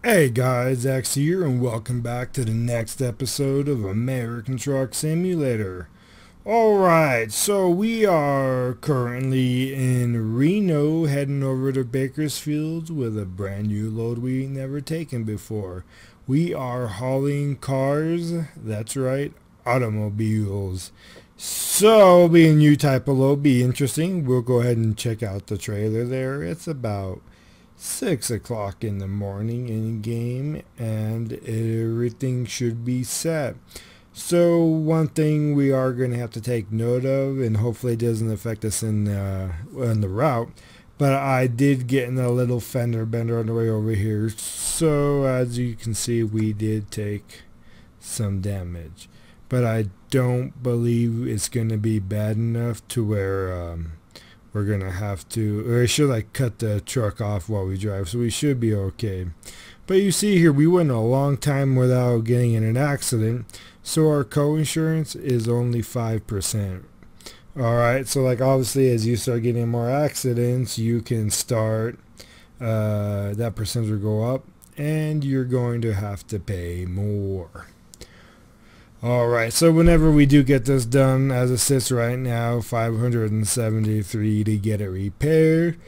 Hey guys, X here, and welcome back to the next episode of American Truck Simulator. Alright, so we are currently in Reno, heading over to Bakersfield with a brand new load we ain't never taken before. We are hauling cars, that's right, automobiles. So, being a new type of load, be interesting. We'll go ahead and check out the trailer there. It's about 6 o'clock in the morning in game and everything should be set. So one thing we are going to have to take note of, and hopefully it doesn't affect us in the route, but I did get in a little fender bender on the way over here, so as you can see we did take some damage, but I don't believe it's going to be bad enough to where we're gonna have to, or I should like cut the truck off while we drive, so we should be okay. But you see here, we went a long time without getting in an accident, so our co-insurance is only 5%. Alright, so like obviously as you start getting more accidents, you can start, that percentage will go up, and you're going to have to pay more. Alright, so whenever we do get this done, as it sits right now, $573 to get it repaired,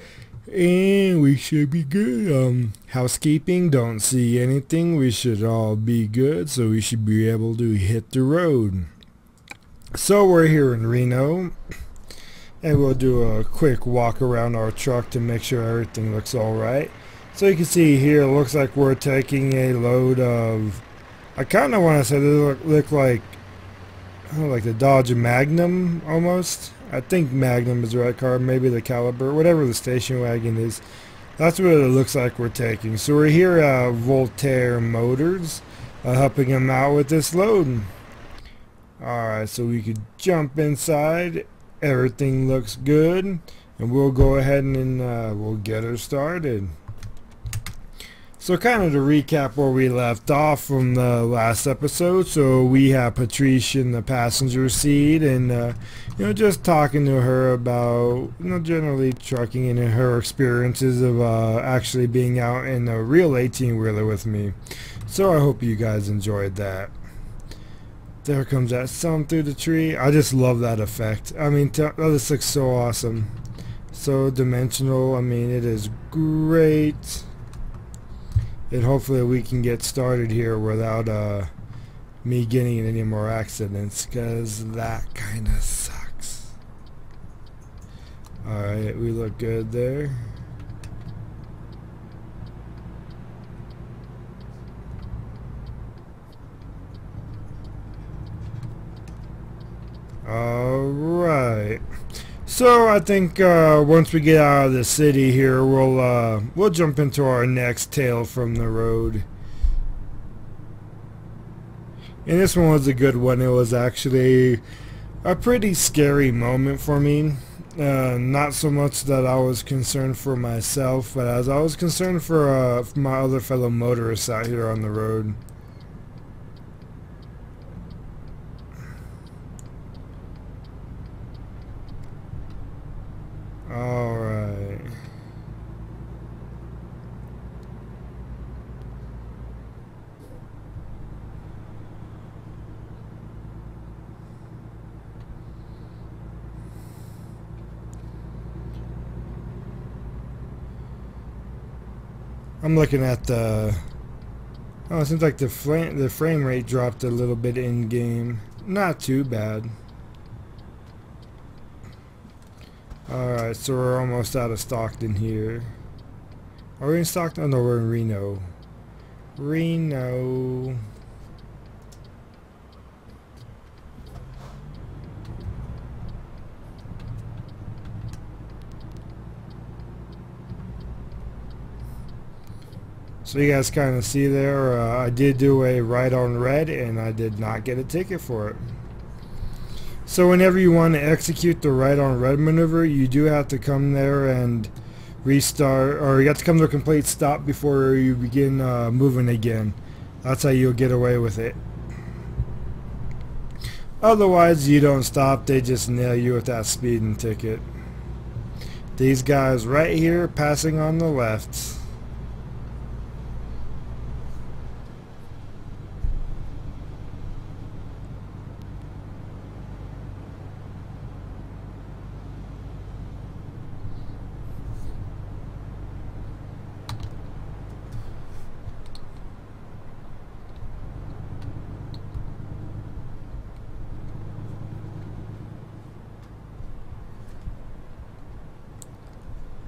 and we should be good. Housekeeping, don't see anything, we should all be good, so we should be able to hit the road. So we're here in Reno, and we'll do a quick walk around our truck to make sure everything looks alright. So you can see here, it looks like we're taking a load of, I kind of want to say they look like, like the Dodge Magnum almost. I think Magnum is the right car, maybe the Caliber, whatever the station wagon is. That's what it looks like we're taking. So we're here at Voltaire Motors, helping them out with this load. Alright, so we could jump inside. Everything looks good, and we'll go ahead and we'll get her started. So kind of to recap where we left off from the last episode, so we have Patricia in the passenger seat, and you know, just talking to her about, you know, generally trucking and her experiences of actually being out in a real 18-wheeler with me. So I hope you guys enjoyed that. There comes that sun through the tree. I just love that effect. I mean, this looks so awesome, so dimensional. I mean, it is great. And hopefully we can get started here without me getting in any more accidents, because that kind of sucks. Alright, we look good there. Alright. So I think once we get out of the city here, we'll jump into our next tale from the road. And this one was a good one. It was actually a pretty scary moment for me. Not so much that I was concerned for myself, but as I was concerned for my other fellow motorists out here on the road. Alright. I'm looking at the, oh, it seems like the frame rate dropped a little bit in game. Not too bad. Alright, so we're almost out of Stockton here. Are we in Stockton? Oh no, we're in Reno. Reno. So you guys kind of see there, I did do a right on red and I did not get a ticket for it. So whenever you want to execute the right on red maneuver, you do have to come there and restart, or you have to come to a complete stop before you begin moving again. That's how you'll get away with it. Otherwise you don't stop, they just nail you with that speeding ticket. These guys right here passing on the left.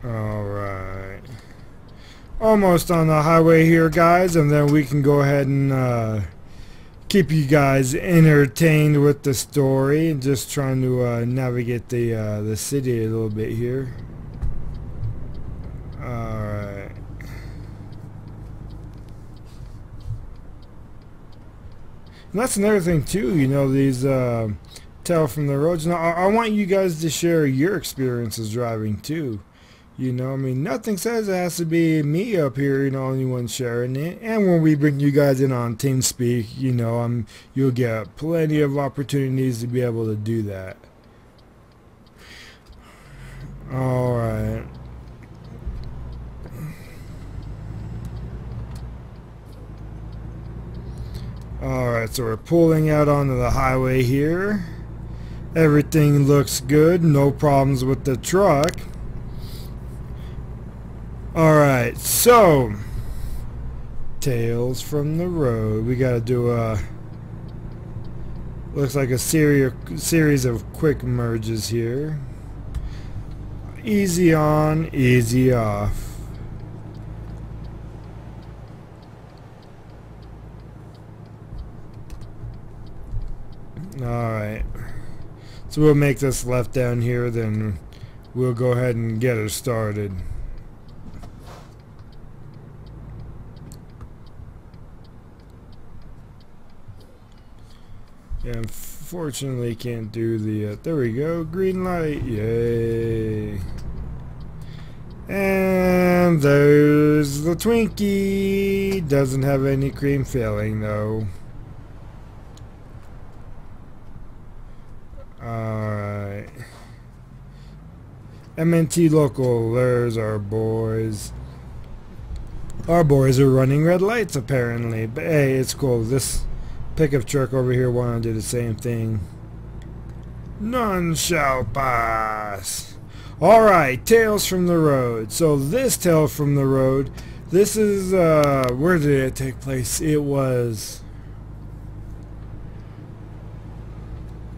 Alright. Almost on the highway here, guys, and then we can go ahead and keep you guys entertained with the story. Just trying to navigate the city a little bit here. Alright. And that's another thing too, you know, these tell from the roads. Now I want you guys to share your experiences driving too. You know, I mean, nothing says it has to be me up here, you know, only one sharing it. And when we bring you guys in on TeamSpeak, you know, you'll get plenty of opportunities to be able to do that. Alright. Alright, so we're pulling out onto the highway here. Everything looks good, no problems with the truck. Alright, so Tales from the road. We gotta do a, looks like a series of quick merges here. Easy on, easy off. Alright, so we'll make this left down here, then we'll go ahead and get her started. Yeah, unfortunately can't do the, there we go, green light, yay. And there's the Twinkie, doesn't have any cream filling though. Alright. MNT local, there's our boys. Our boys are running red lights apparently, but hey, it's cool. This pickup truck over here wanna do the same thing. None shall pass. Alright, Tales from the Road. So this Tale from the Road, this is where did it take place? It was,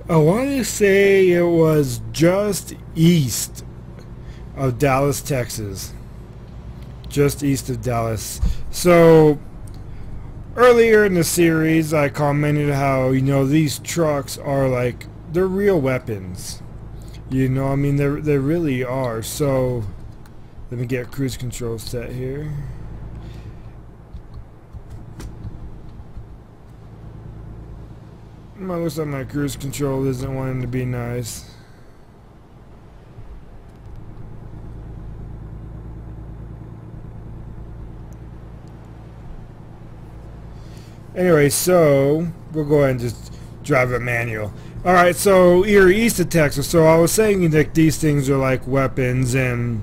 I want to say it was just east of Dallas, Texas. Just east of Dallas. So earlier in the series I commented how, you know, these trucks are like, they're real weapons. You know, I mean, they really are. So let me get cruise control set here. Looks like my cruise control isn't wanting to be nice. Anyway, so we'll go ahead and just drive it manual. Alright, so you're east of Texas. So I was saying that these things are like weapons, and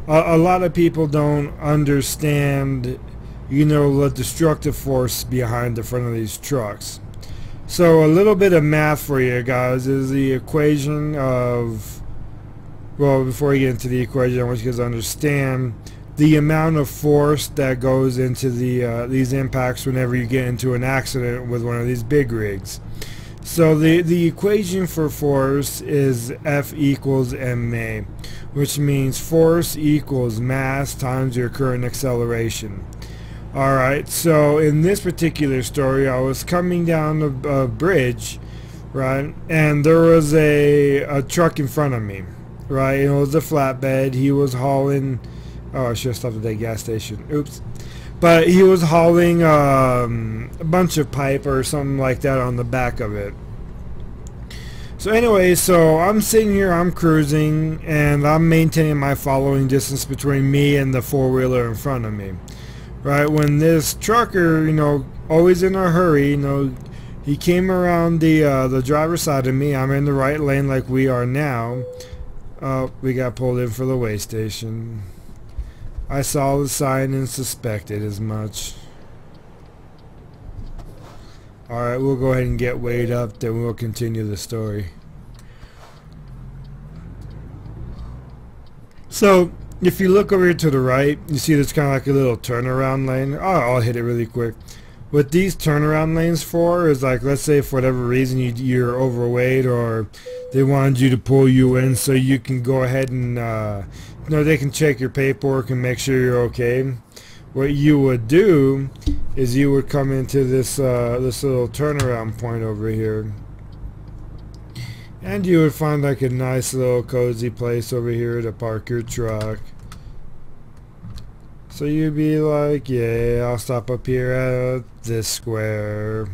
a lot of people don't understand, you know, the destructive force behind the front of these trucks. So a little bit of math for you guys is the equation of, well, before you get into the equation, I want you guys to understand the amount of force that goes into these impacts whenever you get into an accident with one of these big rigs. So the equation for force is F equals ma, which means force equals mass times your current acceleration. Alright, so in this particular story, I was coming down a bridge, right, and there was a truck in front of me, right, it was a flatbed. He was hauling, oh, I should have stopped at that gas station, oops, but he was hauling a bunch of pipe or something like that on the back of it. So anyway, so I'm sitting here, I'm cruising, and I'm maintaining my following distance between me and the four-wheeler in front of me. Right, when this trucker, you know, always in a hurry, you know, he came around the driver's side of me. I'm in the right lane like we are now. We got pulled in for the weigh station. I saw the sign and suspected as much. Alright, we'll go ahead and get weighed up, then we'll continue the story. So if you look over here to the right, you see there's kind of like a little turnaround lane. Oh, I'll hit it really quick. What these turnaround lanes for is, like, let's say for whatever reason you're overweight, or They wanted you to pull you in so you can go ahead and they can check your paperwork and make sure you're okay. What you would do is you would come into this little turnaround point over here, and you would find like a nice little cozy place over here to park your truck. So you'd be like, yeah, I'll stop up here at this square.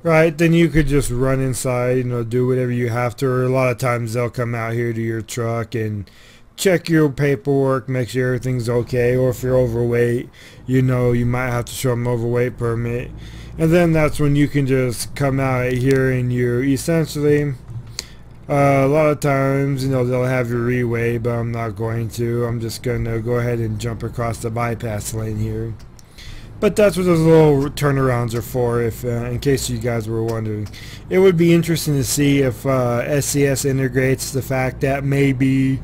Right, then you could just run inside, do whatever you have to. Or a lot of times they'll come out here to your truck and check your paperwork, make sure everything's okay. Or if you're overweight, you might have to show them overweight permit. And then that's when you can just come out here and you're essentially, a lot of times, they'll have you reweigh, but I'm not going to. I'm just going to go ahead and jump across the bypass lane here. But that's what those little turnarounds are for, if in case you guys were wondering. It would be interesting to see if SCS integrates the fact that maybe,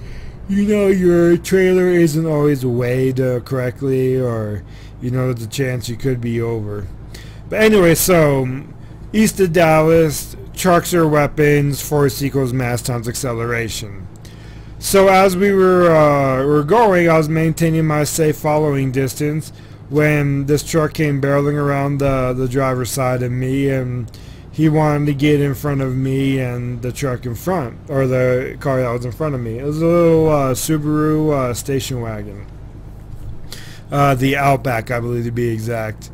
your trailer isn't always weighed correctly, or, there's a chance you could be over. But anyway, so, east of Dallas, trucks are weapons, force equals mass times acceleration. So as we were going, I was maintaining my safe following distance when this truck came barreling around the driver's side of me, and he wanted to get in front of me and the truck in front, or the car that was in front of me. It was a little Subaru station wagon, the Outback, I believe, to be exact.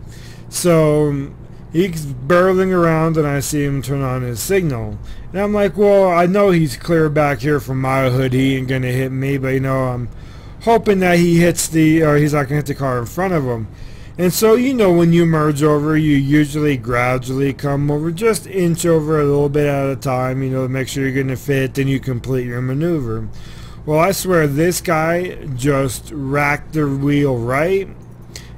So he's barreling around and I see him turn on his signal, and I'm like, well, I know he's clear back here from my hood, he ain't gonna hit me, but I'm hoping that he hits he's not gonna hit the car in front of him. And so, when you merge over, you usually gradually come over, just inch over a little bit at a time, to make sure you're gonna fit, then you complete your maneuver. Well, I swear this guy just racked the wheel right,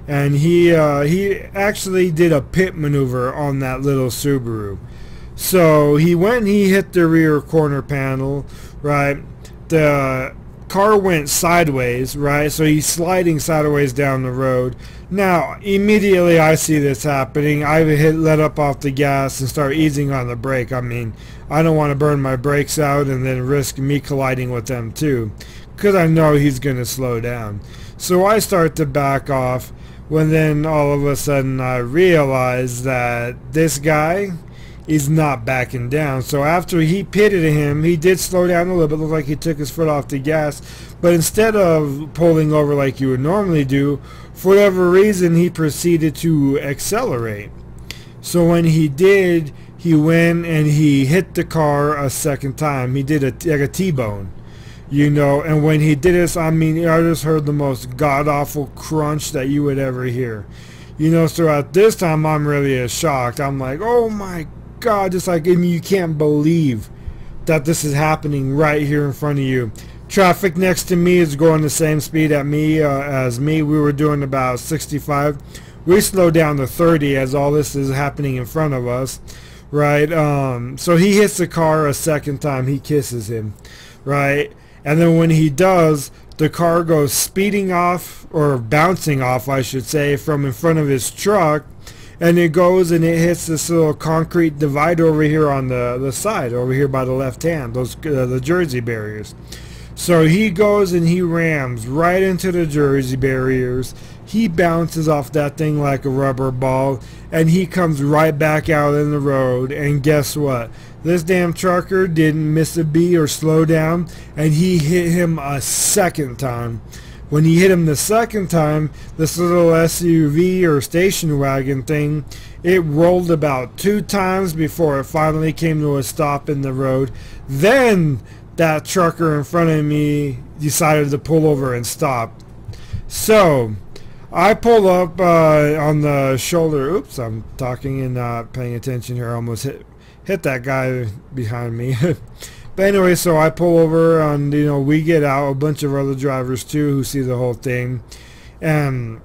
and he actually did a pit maneuver on that little Subaru. So he went and he hit the rear corner panel, right? The car went sideways, right? So he's sliding sideways down the road. Now, immediately I see this happening. I let up off the gas and start easing on the brake. I mean, I don't want to burn my brakes out and then risk me colliding with them too, because I know he's going to slow down. So I start to back off, when then all of a sudden I realize that this guy is not backing down. So after he pitted him, he did slow down a little bit, looked like he took his foot off the gas, but instead of pulling over like you would normally do, for whatever reason he proceeded to accelerate. So when he did, he went and he hit the car a second time. He did like a T-bone, and when he did this, I mean, I just heard the most god-awful crunch that you would ever hear. So at this time I'm really shocked. I'm like, oh my God, just like, you can't believe that this is happening right here in front of you. Traffic next to me is going the same speed at me as me. We were doing about 65. We slowed down to 30 as all this is happening in front of us, right? So he hits the car a second time. He kisses him, right? And then when he does, the car goes speeding off, or bouncing off, I should say, from in front of his truck. And it goes and it hits this little concrete divide over here on the side, over here by the left hand, the Jersey barriers. So he goes and he rams right into the Jersey barriers. He bounces off that thing like a rubber ball, and he comes right back out in the road. And guess what? This damn trucker didn't miss a beat or slow down, and he hit him a second time. When he hit him the second time, this little SUV or station wagon thing, it rolled about 2 times before it finally came to a stop in the road. Then that trucker in front of me decided to pull over and stop. So I pull up on the shoulder. Oops, I'm talking and not paying attention here. I almost hit that guy behind me. But anyway, so I pull over and, we get out, a bunch of other drivers too who see the whole thing, and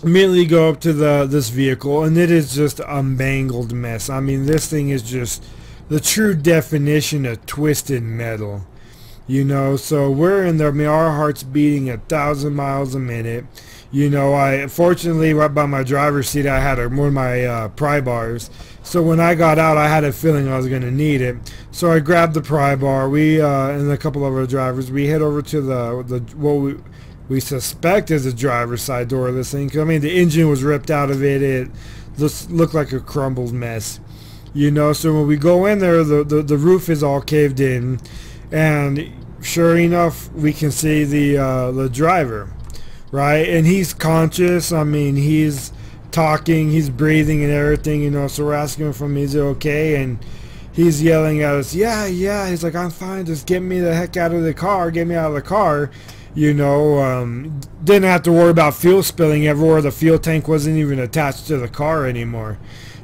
immediately go up to this vehicle, and it is just a mangled mess. I mean, this thing is just the true definition of twisted metal. So we're in there. I mean, our heart's beating 1,000 miles a minute. I fortunately right by my driver's seat I had one of my pry bars, So when I got out, I had a feeling I was going to need it. So I grabbed the pry bar. We and a couple of our drivers, we head over to the what we suspect is a driver's side door of this thing. 'Cause, I mean, the engine was ripped out of it. It just looked like a crumbled mess. You know, so when we go in there, the roof is all caved in, and sure enough, we can see the driver, right? And he's conscious. I mean, he's talking, he's breathing and everything, you know. So we're asking him from, is it okay? And he's yelling at us, yeah. He's like, I'm fine. Just get me the heck out of the car. Get me out of the car. You know, didn't have to worry about fuel spilling everywhere. The fuel tank wasn't even attached to the car anymore.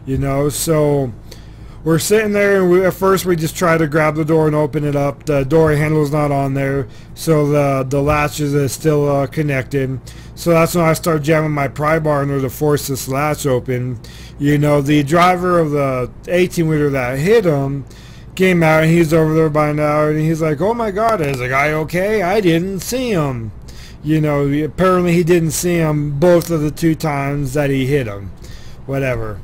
You know, so we're sitting there, and at first we just try to grab the door and open it up. The door handle's not on there, so the latch is still connected. So that's when I start jamming my pry bar in order to force this latch open. You know, the driver of the 18-wheeler that hit him came out, and he's over there by now, and he's like, oh my God, is the guy okay? I didn't see him. You know, apparently he didn't see him both of the 2 times that he hit him. Whatever.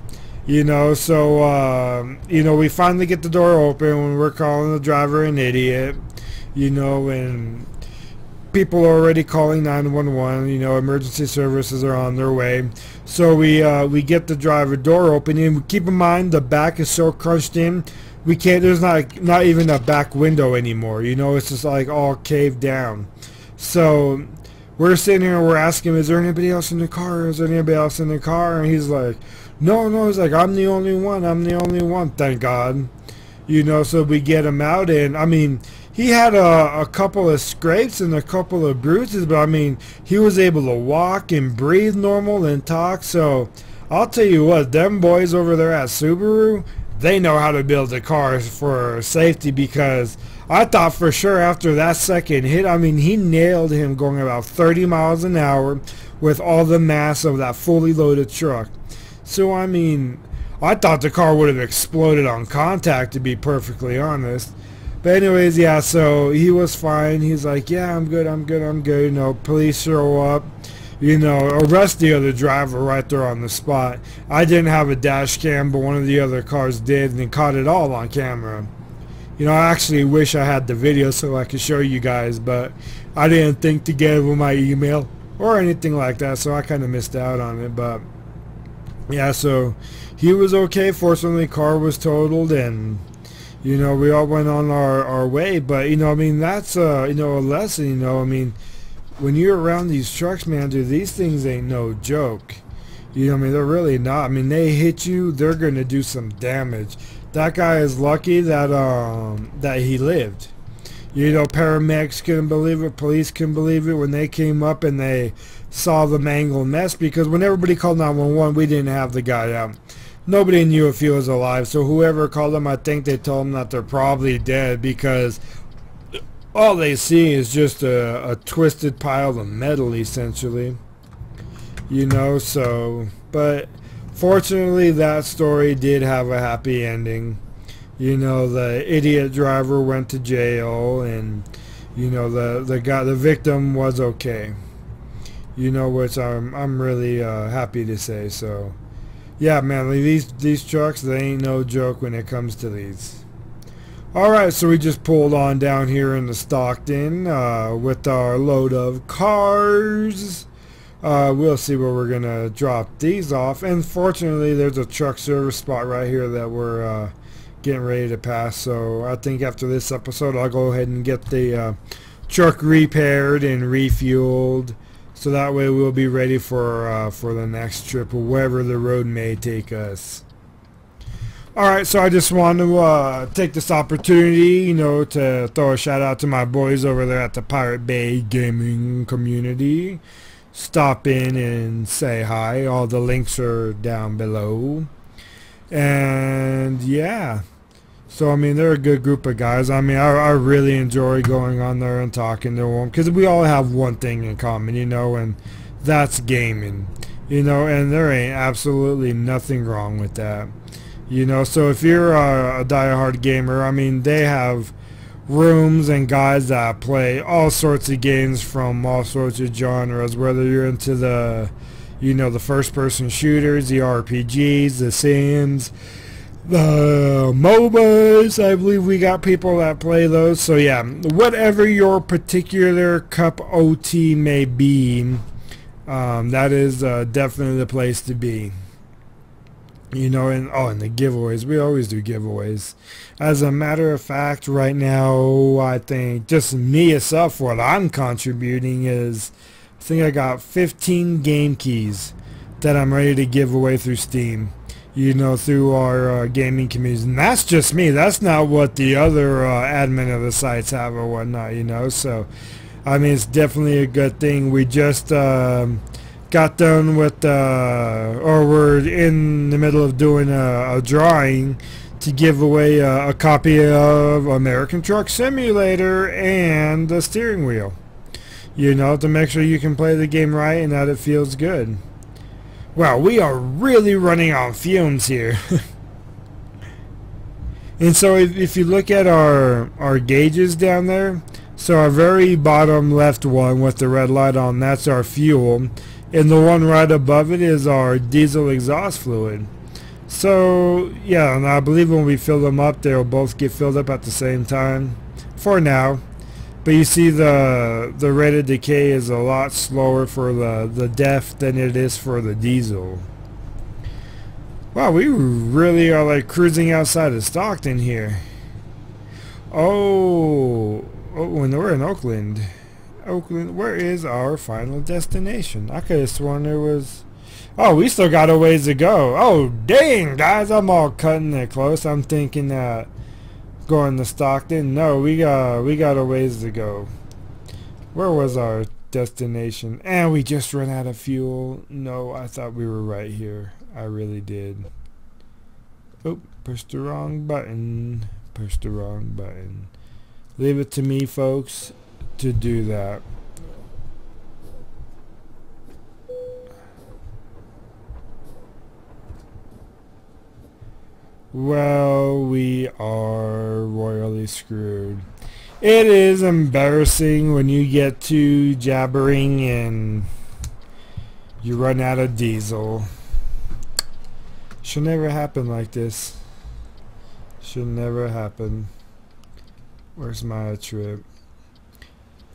You know, so, you know, we finally get the door open when we're calling the driver an idiot, you know, and people are already calling 911, you know, emergency services are on their way. So we get the driver door open, and keep in mind the back is so crunched in, we can't, there's not even a back window anymore, you know, it's just like all caved down. So we're sitting here and we're asking him, is there anybody else in the car? Is there anybody else in the car? And he's like, no, he's like, I'm the only one, thank God. You know, so we get him out, and I mean, he had a couple of scrapes and a couple of bruises, but I mean, he was able to walk and breathe normal and talk. So I'll tell you what, them boys over there at Subaru, they know how to build the cars for safety, because I thought for sure after that second hit, I mean, he nailed him going about 30 miles an hour with all the mass of that fully loaded truck. So, I mean, I thought the car would have exploded on contact, to be perfectly honest. But anyways, yeah, so he was fine. He's like, yeah, I'm good. You know, police show up, you know, arrest the other driver right there on the spot. I didn't have a dash cam, but one of the other cars did, and they caught it all on camera. You know, I actually wish I had the video so I could show you guys, but I didn't think to get it with my email or anything like that, so I kind of missed out on it. But yeah, so he was okay. Fortunately, car was totaled, and you know, we all went on our way. But you know, I mean, that's you know, a lesson. You know, I mean, when you're around these trucks, man, dude, these things ain't no joke. You know, I mean, they're really not. I mean, they hit you, they're gonna do some damage. That guy is lucky that that he lived. You know, paramedics couldn't believe it, police couldn't believe it when they came up and they saw the mangled mess, because when everybody called 911, we didn't have the guy out. Nobody knew if he was alive, so whoever called him, I think they told him that they're probably dead, because all they see is just a twisted pile of metal, essentially. You know, so, but fortunately that story did have a happy ending. You know, the idiot driver went to jail, and you know, the victim was okay. You know, which I'm really happy to say. So yeah, man, these trucks, they ain't no joke when it comes to these. Alright, so we just pulled on down here into Stockton with our load of cars. We'll see where we're gonna drop these off, and fortunately there's a truck service spot right here that we're getting ready to pass. So I think after this episode I'll go ahead and get the truck repaired and refueled, so that way we'll be ready for the next trip, or wherever the road may take us. Alright, so I just want to take this opportunity, you know, to throw a shout out to my boys over there at the Pirate Bay gaming community. Stop in and say hi. All the links are down below. And yeah, so I mean, they're a good group of guys. I mean, I really enjoy going on there and talking to them, because we all have one thing in common, you know, and that's gaming, you know, and there ain't absolutely nothing wrong with that. You know, so if you're a diehard gamer, I mean, they have rooms and guys that play all sorts of games from all sorts of genres, whether you're into the, you know, the first person shooters, the RPGs, the Sims, the MOBAs. I believe we got people that play those. So yeah, whatever your particular cup OT may be, that is definitely the place to be. You know, and the giveaways. We always do giveaways. As a matter of fact, right now, I think just me itself, what I'm contributing is, I think I got 15 game keys that I'm ready to give away through Steam. You know, through our gaming communities. And that's just me. That's not what the other admin of the sites have or whatnot, you know. So, I mean, it's definitely a good thing. We just got done with, or we're in the middle of doing a drawing to give away a copy of American Truck Simulator and the steering wheel. You know, to make sure you can play the game right and that it feels good. Wow, we are really running on fumes here. And so if you look at our gauges down there, so our very bottom left one with the red light on, that's our fuel. And the one right above it is our diesel exhaust fluid. So yeah, and I believe when we fill them up, they'll both get filled up at the same time for now. But you see the rate of decay is a lot slower for the DEF than it is for the diesel. Wow, we really are like cruising outside of Stockton here. Oh, we're in Oakland. Oakland, where is our final destination? I could have sworn there was... Oh, we still got a ways to go. Oh, dang, guys, I'm all cutting it close. I'm thinking that... going to Stockton. No, we got a ways to go. Where was our destination? And we just ran out of fuel. No, I thought we were right here. I really did. Oh, pushed the wrong button. Pushed the wrong button. Leave it to me, folks, to do that. Well, we are royally screwed. It is embarrassing when you get to jabbering and you run out of diesel. Should never happen like this. Should never happen. Where's my trip?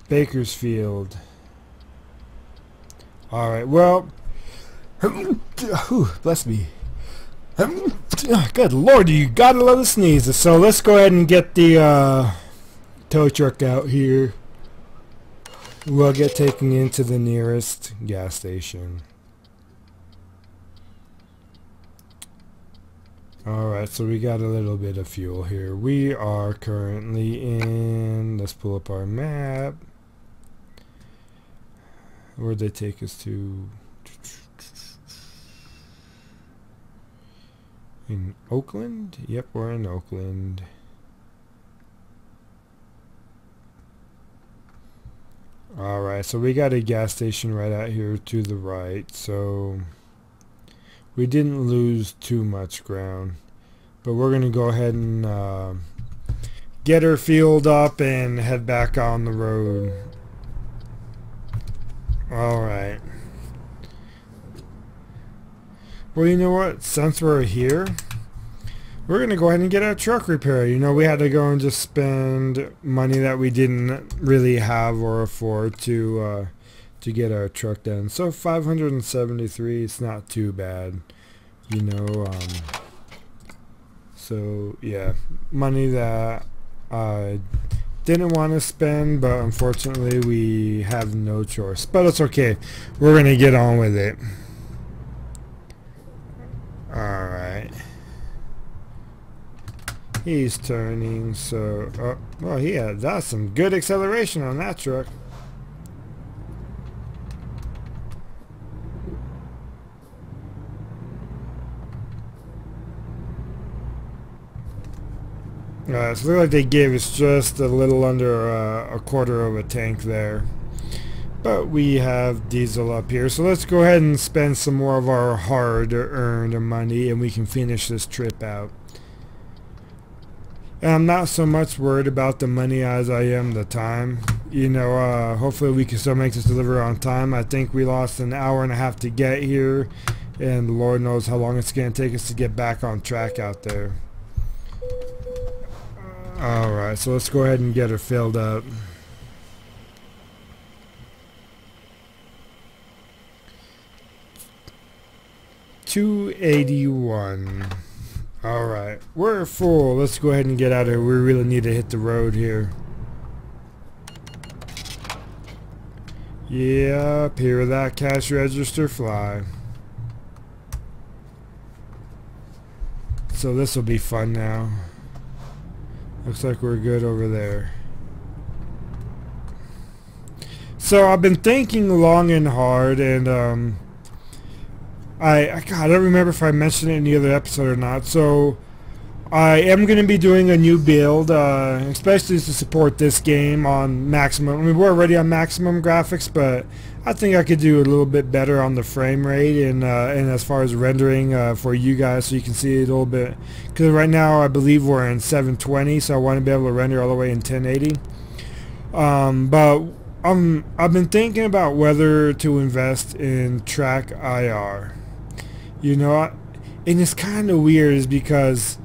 Bakersfield. Alright, well. Bless me. Good lord, you gotta love the sneezes. So let's go ahead and get the tow truck out here. We'll get taken into the nearest gas station. Alright, so we got a little bit of fuel here. We are currently in... Let's pull up our map. Where'd they take us to? In Oakland? Yep, we're in Oakland. Alright, so we got a gas station right out here to the right, so we didn't lose too much ground. But we're going to go ahead and get her fueled up and head back on the road. Alright. Well, you know what? Since we're here, we're going to go ahead and get our truck repaired. You know, we had to go and just spend money that we didn't really have or afford to get our truck done. So 573, it's not too bad. You know, so yeah, money that I didn't want to spend, but unfortunately we have no choice. But it's okay. We're going to get on with it. Alright. He's turning, so... well, that's some good acceleration on that truck. So it looks like they gave us just a little under a quarter of a tank there. But we have diesel up here, so let's go ahead and spend some more of our hard-earned money and we can finish this trip out. And I'm not so much worried about the money as I am the time. You know, hopefully we can still make this delivery on time. I think we lost an hour and a half to get here, and Lord knows how long it's going to take us to get back on track out there. Alright, so let's go ahead and get her filled up. $281. Alright, we're full. Let's go ahead and get out of here. We really need to hit the road here. Yep, hear that cash register fly. So this will be fun now. Looks like we're good over there. So I've been thinking long and hard, and I don't remember if I mentioned it in the other episode or not. So I am going to be doing a new build, especially to support this game on maximum. I mean, we're already on maximum graphics, but I think I could do a little bit better on the frame rate and as far as rendering for you guys, so you can see it a little bit. Because right now I believe we're in 720, so I want to be able to render all the way in 1080. But I've been thinking about whether to invest in Track IR. You know, and it's kind of weird, is because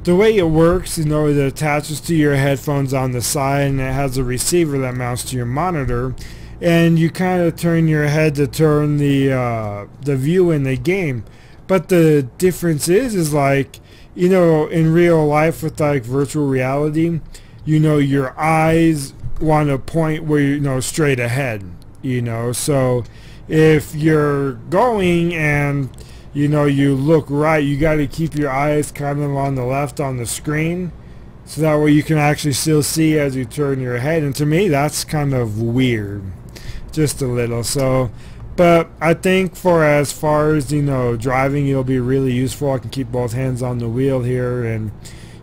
the way it works, you know, it attaches to your headphones on the side, and it has a receiver that mounts to your monitor, and you kind of turn your head to turn the view in the game. But the difference is like, you know, in real life with like virtual reality, you know, your eyes want to point where, you know, straight ahead, you know. So if you're going and, you know, you look right, you got to keep your eyes kind of on the left on the screen, so that way you can actually still see as you turn your head. And to me, that's kind of weird, just a little. So, but I think for as far as, you know, driving, it'll be really useful. I can keep both hands on the wheel here, and,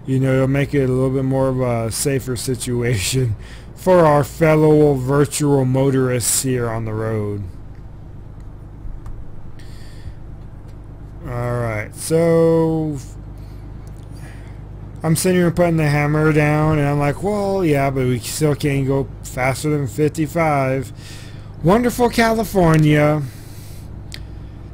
you know, it'll make it a little bit more of a safer situation for our fellow virtual motorists here on the road. Alright, so I'm sitting here putting the hammer down, and I'm like, well, yeah, but we still can't go faster than 55. Wonderful California.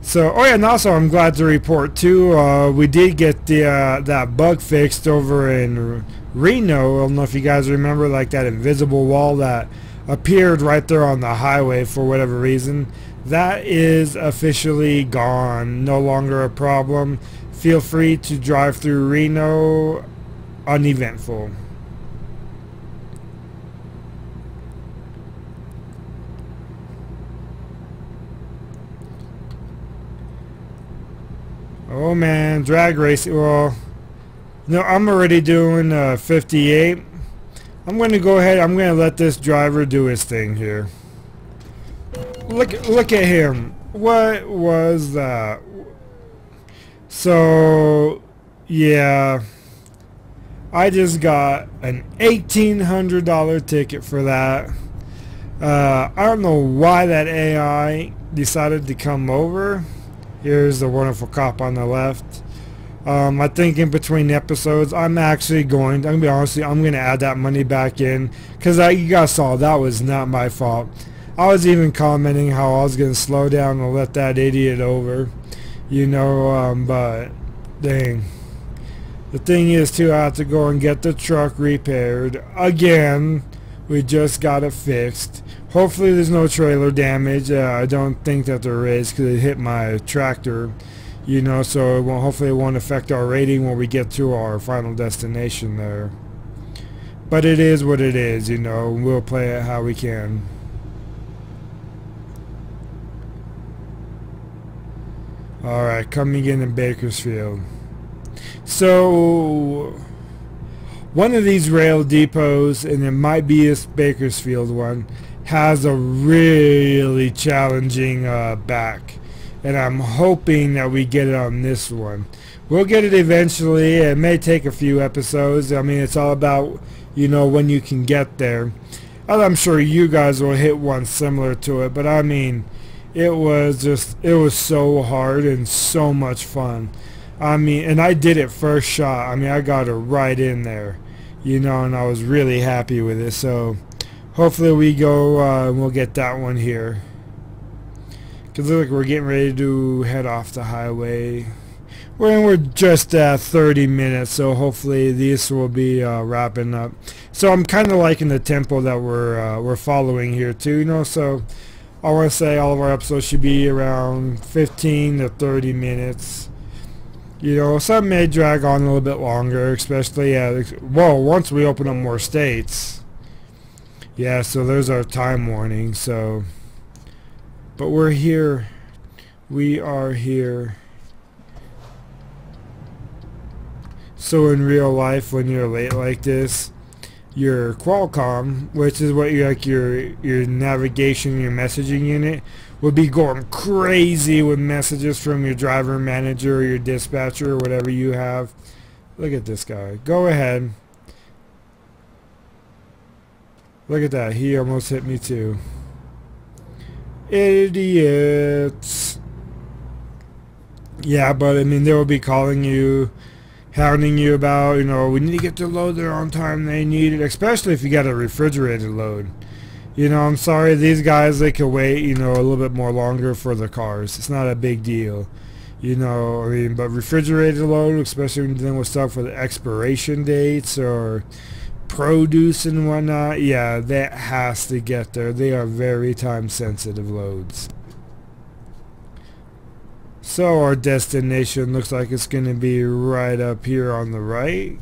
So, oh yeah, and also I'm glad to report too, we did get the that bug fixed over in Reno. I don't know if you guys remember, like that invisible wall that appeared right there on the highway for whatever reason. That is officially gone, no longer a problem. Feel free to drive through Reno uneventful. Oh man, drag racing. Well, no, I'm already doing 58. I'm going to go ahead, I'm going to let this driver do his thing here. Look at him. What was that? So, yeah, I just got an $1,800 ticket for that. I don't know why that AI decided to come over. Here's the wonderful cop on the left. I think in between episodes, I'm gonna be honest with you, I'm gonna add that money back in, because you guys saw that was not my fault. I was even commenting how I was gonna slow down and let that idiot over, you know. But dang, the thing is too, I have to go and get the truck repaired again. We just got it fixed. Hopefully there's no trailer damage. I don't think that there is, because it hit my tractor, you know, so it won't, hopefully it won't affect our rating when we get to our final destination there. But it is what it is, you know. We'll play it how we can. Alright, coming in Bakersfield. So one of these rail depots, and it might be this Bakersfield one, has a really challenging back, and I'm hoping that we get it on this one. We'll get it eventually. It may take a few episodes. I mean, it's all about, you know, when you can get there. And I'm sure you guys will hit one similar to it, but I mean, it was so hard and so much fun. I mean, and I did it first shot. I mean, I got it right in there, you know, and I was really happy with it. So hopefully we go and we'll get that one here. Because look, we're getting ready to head off the highway. We're just at 30 minutes, so hopefully this will be wrapping up. So I'm kind of liking the tempo that we're following here too, you know. So I want to say all of our episodes should be around 15 to 30 minutes. You know, some may drag on a little bit longer, especially once we open up more states. Yeah, so there's our time warning. So, but we're here. We are here. So in real life, when you're late like this, your Qualcomm, which is what your navigation, your messaging unit, would be going crazy with messages from your driver manager or your dispatcher or whatever you have. Look at this guy. Go ahead. Look at that. He almost hit me too. Idiots. Yeah, but I mean, they will be calling you, hounding you about, you know, we need to get the load there on time, they need it, especially if you got a refrigerated load. You know, I'm sorry, these guys, they can wait, you know, a little bit more longer for the cars. It's not a big deal. You know, I mean, but refrigerated load, especially when you're dealing with stuff with expiration dates or produce and whatnot, yeah, that has to get there. They are very time sensitive loads. So our destination looks like it's going to be right up here on the right.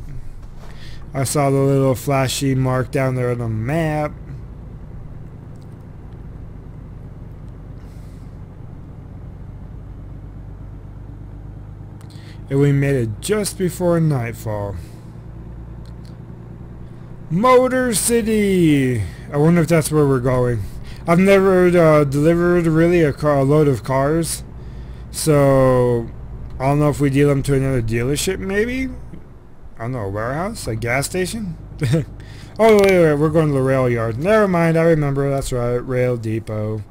I saw the little flashy mark down there on the map. And we made it just before nightfall. Motor City! I wonder if that's where we're going. I've never delivered really a load of cars. So, I don't know if we deal them to another dealership, maybe? I don't know, a warehouse? A gas station? Oh, wait, we're going to the rail yard. Never mind, I remember, that's right, rail depot.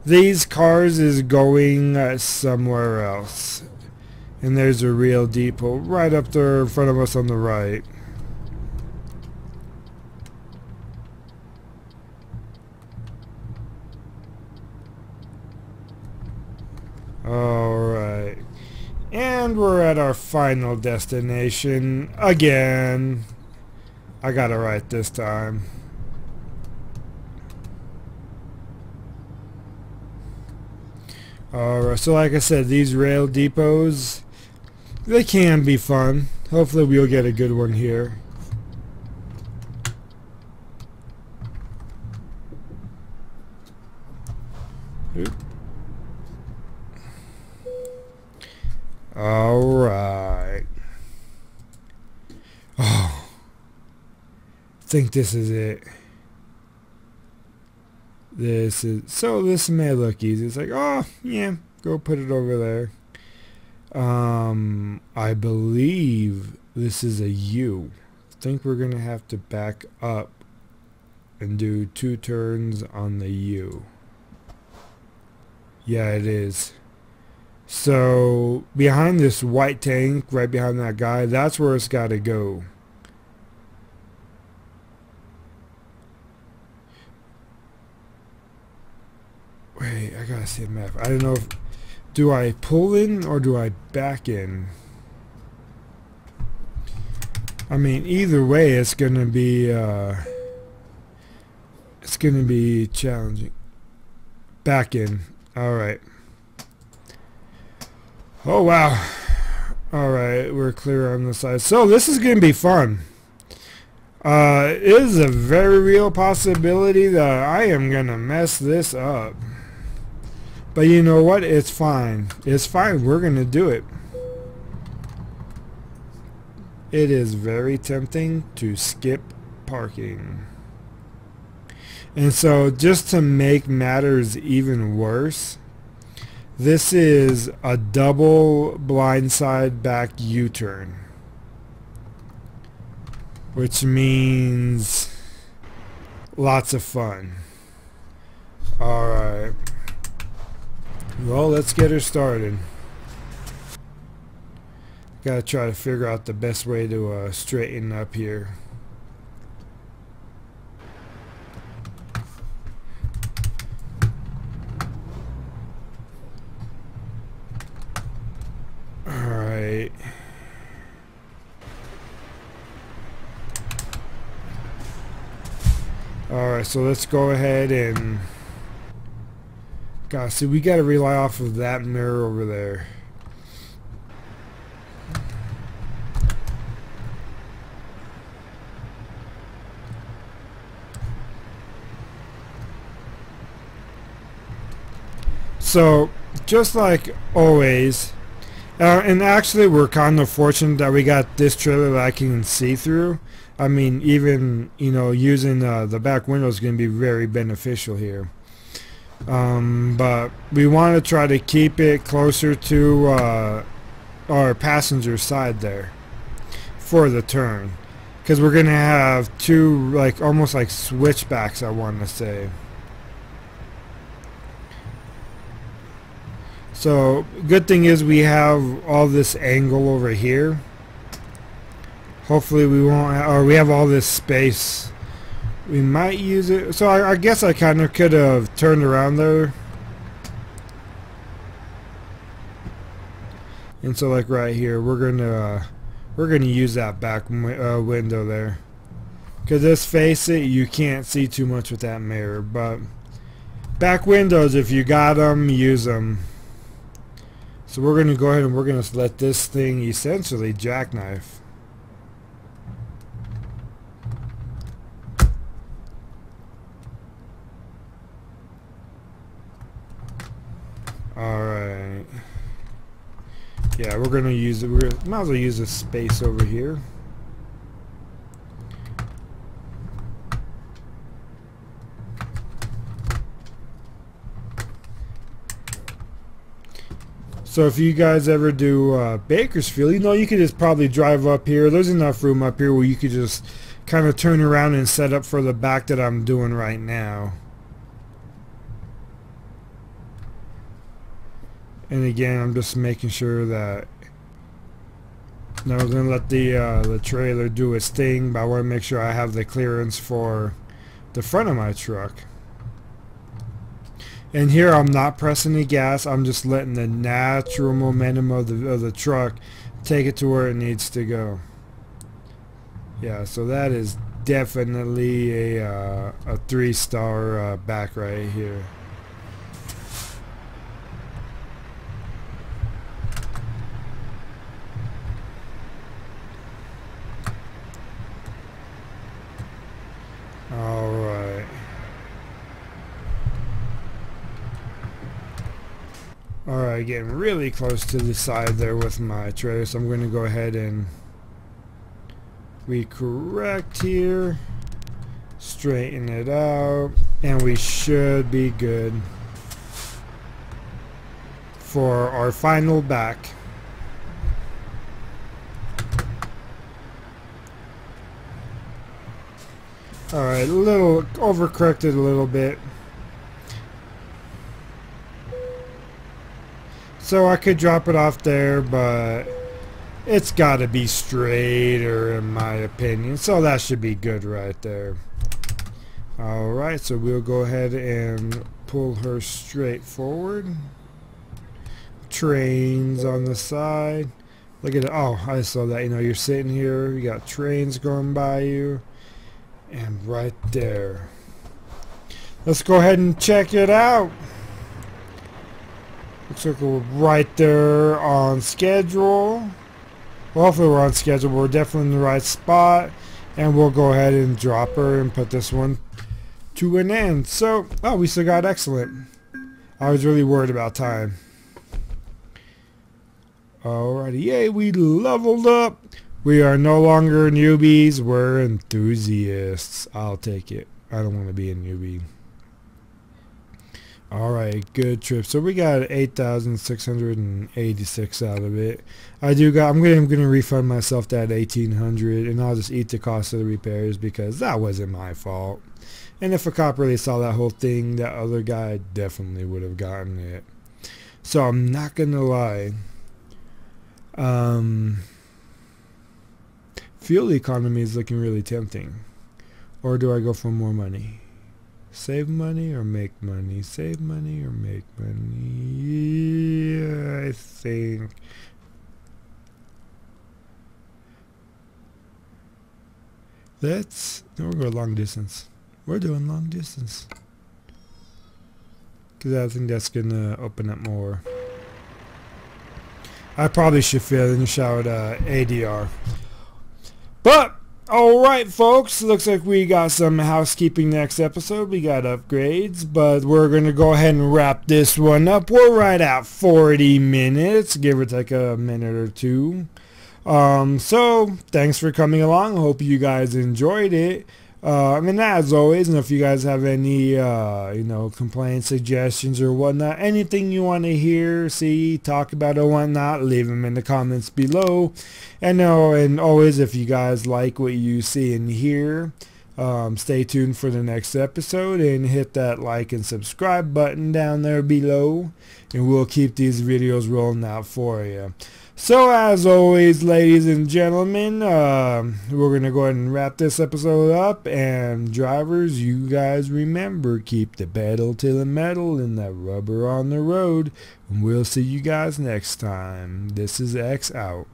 These cars is going somewhere else. And there's a rail depot right up there in front of us on the right. Alright. And we're at our final destination again. I got it right this time. Alright, so like I said, these rail depots, they can be fun. Hopefully we'll get a good one here. Oop. Alright. Oh. I think this is it. This may look easy. It's like, oh, yeah, go put it over there. I believe this is a U. I think we're going to have to back up and do 2 turns on the U. Yeah, it is. So, behind this white tank, right behind that guy, that's where it's got to go. Wait, I gotta see a map. I don't know if... Do I pull in or do I back in? I mean, either way, it's gonna be challenging. Back in. Alright. Oh, wow. Alright, we're clear on the side. So, this is gonna be fun. It is a very real possibility that I am gonna mess this up. But you know what? It's fine. It's fine. We're going to do it. It is very tempting to skip parking. And so just to make matters even worse, this is a double blindside back U-turn. Which means lots of fun. Alright. Well, let's get her started. Gotta try to figure out the best way to straighten up here. Alright, so let's go ahead and... Gosh, see, we gotta rely off of that mirror over there. So, just like always, and actually we're kind of fortunate that we got this trailer that I can see through. I mean, even, you know, using the back window is going to be very beneficial here. But we want to try to keep it closer to our passenger side there for the turn. Because we're going to have two, like, almost like switchbacks, I want to say. So, good thing is we have all this angle over here. Hopefully we won't, or we have all this space. We might use it. So I guess I kind of could have turned around there. And so like right here, we're gonna use that back window there. Cause let's face it, you can't see too much with that mirror. But back windows, if you got them, use them. So we're going to go ahead and we're going to let this thing essentially jackknife. Alright. Yeah, we're going to use it. Might as well use this space over here. So if you guys ever do Bakersfield, you know, you could just probably drive up here. There's enough room up here where you could just kind of turn around and set up for the back that I'm doing right now. And again, I'm just making sure that now we're going to let the trailer do its thing, but I want to make sure I have the clearance for the front of my truck. And here I'm not pressing the gas, I'm just letting the natural momentum of the truck take it to where it needs to go. Yeah, so that is definitely a 3-star back right here. Alright. Alright, getting really close to the side there with my trailer, so I'm going to go ahead and recorrect here, straighten it out, and we should be good for our final back. Alright, a little overcorrected a little bit. So I could drop it off there, but it's got to be straighter in my opinion. So that should be good right there. Alright, so we'll go ahead and pull her straight forward. Trains on the side. Look at it. Oh, I saw that. You know, you're sitting here, you got trains going by you. And right there. Let's go ahead and check it out. Looks like we're right there on schedule. Well, hopefully we're on schedule. We're definitely in the right spot. And we'll go ahead and drop her and put this one to an end. So, oh, we still got excellent. I was really worried about time. Alrighty, yay, we leveled up. We are no longer newbies, we're enthusiasts. I'll take it. I don't want to be a newbie. Alright, good trip. So we got 8,686 out of it. I'm gonna refund myself that 1,800, and I'll just eat the cost of the repairs because that wasn't my fault. And if a cop really saw that whole thing, that other guy definitely would have gotten it. So I'm not gonna lie. Fuel economy is looking really tempting. Or do I go for more money? Save money or make money? Save money or make money? Yeah, I think. No, we'll go long distance. We're doing long distance. Because I think that's going to open up more. I probably should fill in and shout ADR. But, alright folks, looks like we got some housekeeping next episode. We got upgrades, but we're going to go ahead and wrap this one up. We're right at 40 minutes, give or take a minute or two. So, thanks for coming along. Hope you guys enjoyed it. And as always, and if you guys have any, complaints, suggestions, or whatnot, anything you want to hear, see, talk about, or whatnot, leave them in the comments below. And always, if you guys like what you see and hear, stay tuned for the next episode and hit that like and subscribe button down there below, and we'll keep these videos rolling out for you. So as always, ladies and gentlemen, we're going to go ahead and wrap this episode up. And drivers, you guys remember, keep the pedal to the metal and that rubber on the road. And we'll see you guys next time. This is X out.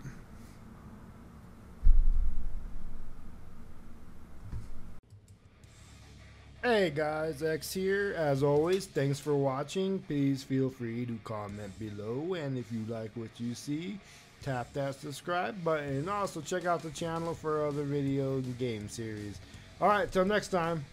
Hey guys, X here. As always, thanks for watching. Please feel free to comment below, and if you like what you see, tap that subscribe button, and also check out the channel for other videos and game series. Alright, till next time.